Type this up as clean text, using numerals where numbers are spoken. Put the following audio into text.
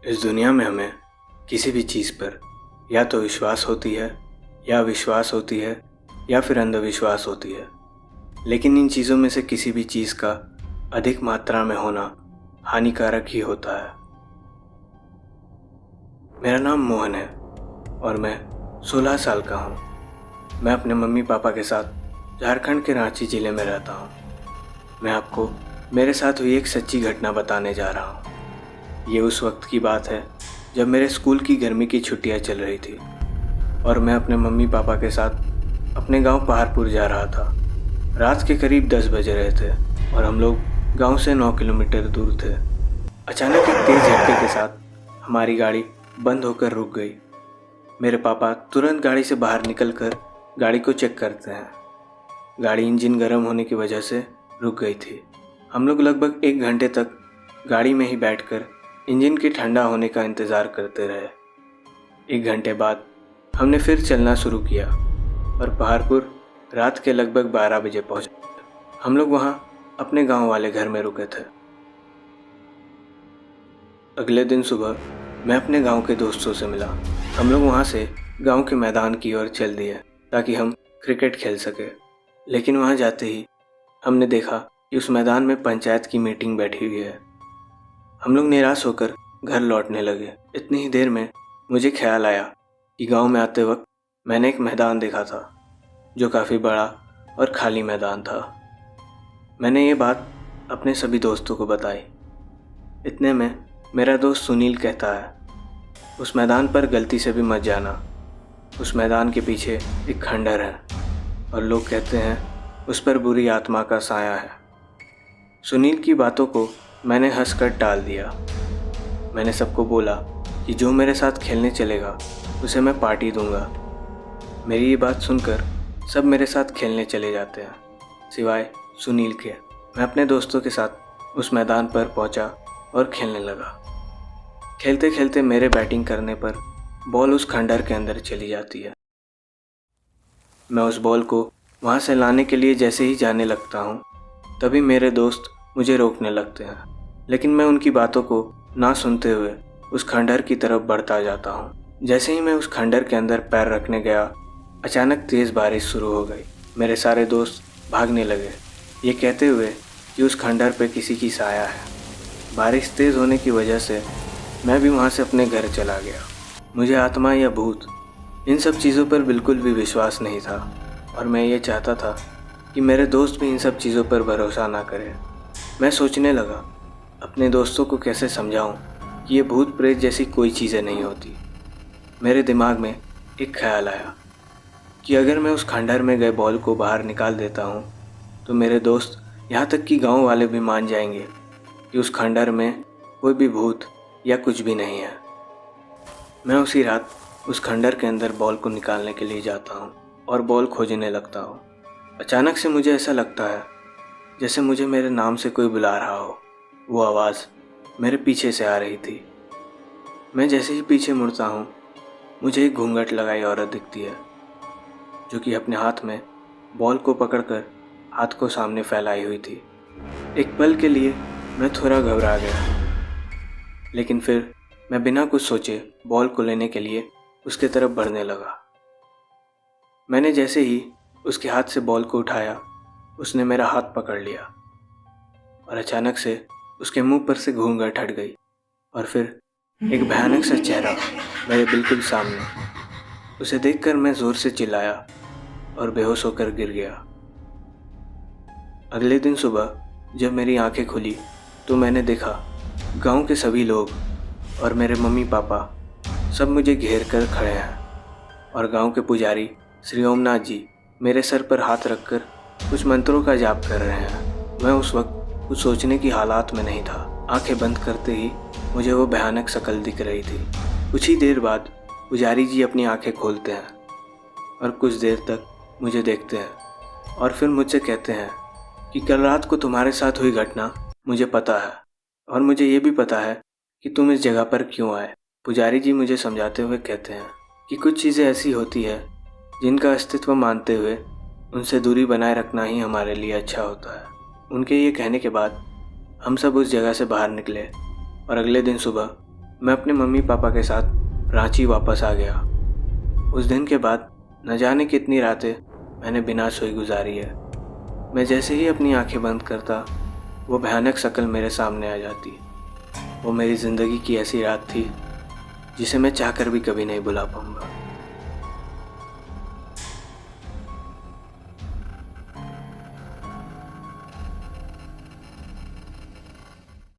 इस दुनिया में हमें किसी भी चीज़ पर या तो विश्वास होती है या अविश्वास होती है या फिर अंधविश्वास होती है, लेकिन इन चीज़ों में से किसी भी चीज़ का अधिक मात्रा में होना हानिकारक ही होता है। मेरा नाम मोहन है और मैं 16 साल का हूँ। मैं अपने मम्मी पापा के साथ झारखंड के रांची ज़िले में रहता हूँ। मैं आपको मेरे साथ हुई एक सच्ची घटना बताने जा रहा हूँ। ये उस वक्त की बात है जब मेरे स्कूल की गर्मी की छुट्टियाँ चल रही थी और मैं अपने मम्मी पापा के साथ अपने गांव पहाड़पुर जा रहा था। रात के करीब 10 बज रहे थे और हम लोग गांव से 9 किलोमीटर दूर थे। अचानक एक तेज़ झटके के साथ हमारी गाड़ी बंद होकर रुक गई। मेरे पापा तुरंत गाड़ी से बाहर निकलकर गाड़ी को चेक करते हैं। गाड़ी इंजन गर्म होने की वजह से रुक गई थी। हम लोग लगभग 1 घंटे तक गाड़ी में ही बैठकर इंजन के ठंडा होने का इंतज़ार करते रहे। 1 घंटे बाद हमने फिर चलना शुरू किया और पहाड़पुर रात के लगभग 12 बजे पहुँचे। हम लोग वहाँ अपने गांव वाले घर में रुके थे। अगले दिन सुबह मैं अपने गांव के दोस्तों से मिला। हम लोग वहाँ से गांव के मैदान की ओर चल दिए ताकि हम क्रिकेट खेल सके। लेकिन वहाँ जाते ही हमने देखा कि उस मैदान में पंचायत की मीटिंग बैठी हुई है। हम लोग निराश होकर घर लौटने लगे। इतनी ही देर में मुझे ख्याल आया कि गांव में आते वक्त मैंने एक मैदान देखा था जो काफ़ी बड़ा और खाली मैदान था। मैंने ये बात अपने सभी दोस्तों को बताई। इतने में मेरा दोस्त सुनील कहता है, उस मैदान पर गलती से भी मत जाना। उस मैदान के पीछे एक खंडर है और लोग कहते हैं उस पर बुरी आत्मा का साया है। सुनील की बातों को मैंने हंसकर टाल दिया। मैंने सबको बोला कि जो मेरे साथ खेलने चलेगा उसे मैं पार्टी दूंगा। मेरी ये बात सुनकर सब मेरे साथ खेलने चले जाते हैं, सिवाय सुनील के। मैं अपने दोस्तों के साथ उस मैदान पर पहुंचा और खेलने लगा। खेलते खेलते मेरे बैटिंग करने पर बॉल उस खंडर के अंदर चली जाती है। मैं उस बॉल को वहाँ से लाने के लिए जैसे ही जाने लगता हूँ, तभी मेरे दोस्त मुझे रोकने लगते हैं। लेकिन मैं उनकी बातों को ना सुनते हुए उस खंडर की तरफ बढ़ता जाता हूँ। जैसे ही मैं उस खंडर के अंदर पैर रखने गया, अचानक तेज़ बारिश शुरू हो गई। मेरे सारे दोस्त भागने लगे, ये कहते हुए कि उस खंडर पे किसी की साया है। बारिश तेज़ होने की वजह से मैं भी वहाँ से अपने घर चला गया। मुझे आत्मा या भूत इन सब चीज़ों पर बिल्कुल भी विश्वास नहीं था और मैं ये चाहता था कि मेरे दोस्त भी इन सब चीज़ों पर भरोसा ना करें। मैं सोचने लगा अपने दोस्तों को कैसे समझाऊं कि ये भूत प्रेत जैसी कोई चीज़ें नहीं होती। मेरे दिमाग में एक ख्याल आया कि अगर मैं उस खंडर में गए बॉल को बाहर निकाल देता हूं तो मेरे दोस्त, यहाँ तक कि गांव वाले भी मान जाएंगे कि उस खंडर में कोई भी भूत या कुछ भी नहीं है। मैं उसी रात उस खंडर के अंदर बॉल को निकालने के लिए जाता हूँ और बॉल खोजने लगता हूँ। अचानक से मुझे ऐसा लगता है जैसे मुझे मेरे नाम से कोई बुला रहा हो। वो आवाज़ मेरे पीछे से आ रही थी। मैं जैसे ही पीछे मुड़ता हूँ, मुझे एक घूंघट लगाई औरत दिखती है जो कि अपने हाथ में बॉल को पकड़कर हाथ को सामने फैलाई हुई थी। एक पल के लिए मैं थोड़ा घबरा गया, लेकिन फिर मैं बिना कुछ सोचे बॉल को लेने के लिए उसके तरफ बढ़ने लगा। मैंने जैसे ही उसके हाथ से बॉल को उठाया, उसने मेरा हाथ पकड़ लिया और अचानक से उसके मुंह पर से घूंघट हट गई और फिर एक भयानक सा चेहरा मेरे बिल्कुल सामने। उसे देखकर मैं ज़ोर से चिल्लाया और बेहोश होकर गिर गया। अगले दिन सुबह जब मेरी आंखें खुली तो मैंने देखा गांव के सभी लोग और मेरे मम्मी पापा सब मुझे घेर कर खड़े हैं और गांव के पुजारी श्री ओमनाथ जी मेरे सर पर हाथ रखकर कुछ मंत्रों का जाप कर रहे हैं। मैं उस वक्त कुछ सोचने की हालात में नहीं था। आंखें बंद करते ही मुझे वो भयानक शक्ल दिख रही थी। कुछ ही देर बाद पुजारी जी अपनी आंखें खोलते हैं और कुछ देर तक मुझे देखते हैं और फिर मुझसे कहते हैं कि कल रात को तुम्हारे साथ हुई घटना मुझे पता है और मुझे ये भी पता है कि तुम इस जगह पर क्यों आए। पुजारी जी मुझे समझाते हुए कहते हैं कि कुछ चीज़ें ऐसी होती है जिनका अस्तित्व मानते हुए उनसे दूरी बनाए रखना ही हमारे लिए अच्छा होता है। उनके ये कहने के बाद हम सब उस जगह से बाहर निकले और अगले दिन सुबह मैं अपने मम्मी पापा के साथ रांची वापस आ गया। उस दिन के बाद न जाने कितनी रातें मैंने बिना सोई गुजारी है। मैं जैसे ही अपनी आंखें बंद करता, वो भयानक शक्ल मेरे सामने आ जाती। वो मेरी ज़िंदगी की ऐसी रात थी जिसे मैं चाहकर भी कभी नहीं भुला पाऊंगा।